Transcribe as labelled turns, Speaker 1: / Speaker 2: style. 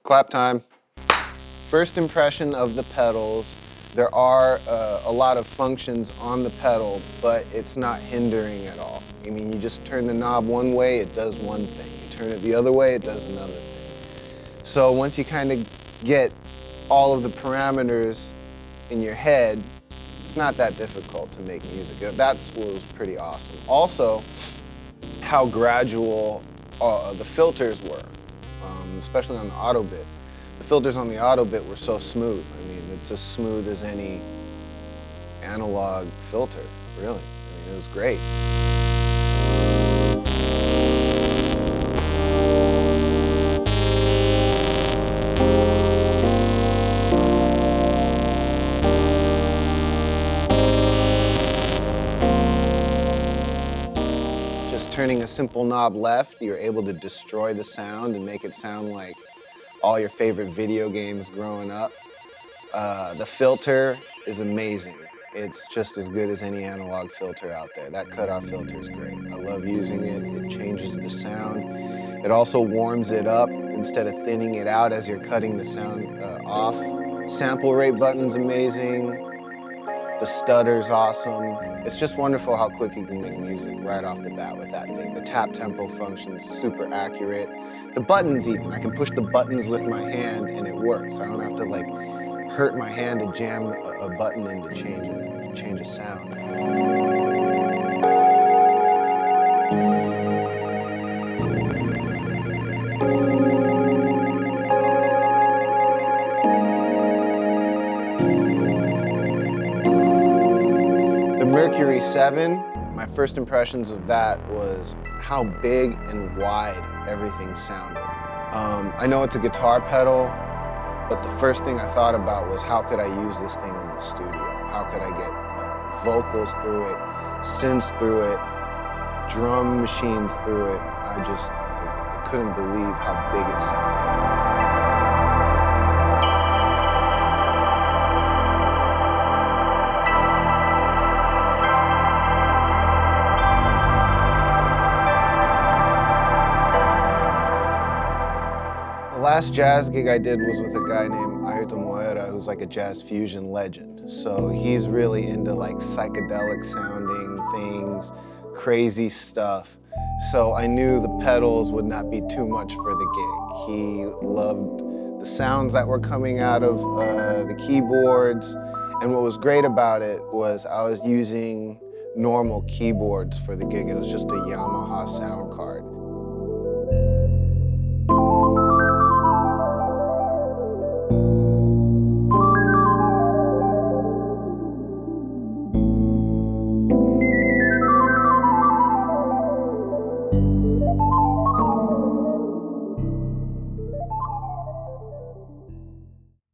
Speaker 1: Clap time. First impression of the pedals. There are a lot of functions on the pedal, but it's not hindering at all. I mean, you just turn the knob one way, it does one thing. You turn it the other way, it does another thing. So once you kind of get all of the parameters in your head, it's not that difficult to make music. That's what was pretty awesome. Also, how gradual the filters were, especially on the Ottobit. The filters on the Ottobit were so smooth. I mean, it's as smooth as any analog filter, really. I mean, it was great. Just turning a simple knob left, you're able to destroy the sound and make it sound like all your favorite video games growing up. The filter is amazing. It's just as good as any analog filter out there. That cutoff filter is great. I love using it. It changes the sound. It also warms it up instead of thinning it out as you're cutting the sound off. Sample rate button's amazing. The stutter's awesome. It's just wonderful how quick you can make music right off the bat with that thing. The tap tempo function's super accurate. The buttons even, I can push the buttons with my hand and it works. I don't have to like hurt my hand to jam a button in to change a sound. The Mercury7, my first impressions of that was how big and wide everything sounded. I know it's a guitar pedal, but the first thing I thought about was how could I use this thing in the studio? How could I get vocals through it, synths through it, drum machines through it? I couldn't believe how big it sounded. The last jazz gig I did was with a guy named who's like a jazz fusion legend. So he's really into like psychedelic sounding things, crazy stuff. So I knew the pedals would not be too much for the gig. He loved the sounds that were coming out of the keyboards. And what was great about it was I was using normal keyboards for the gig. It was just a Yamaha sound card.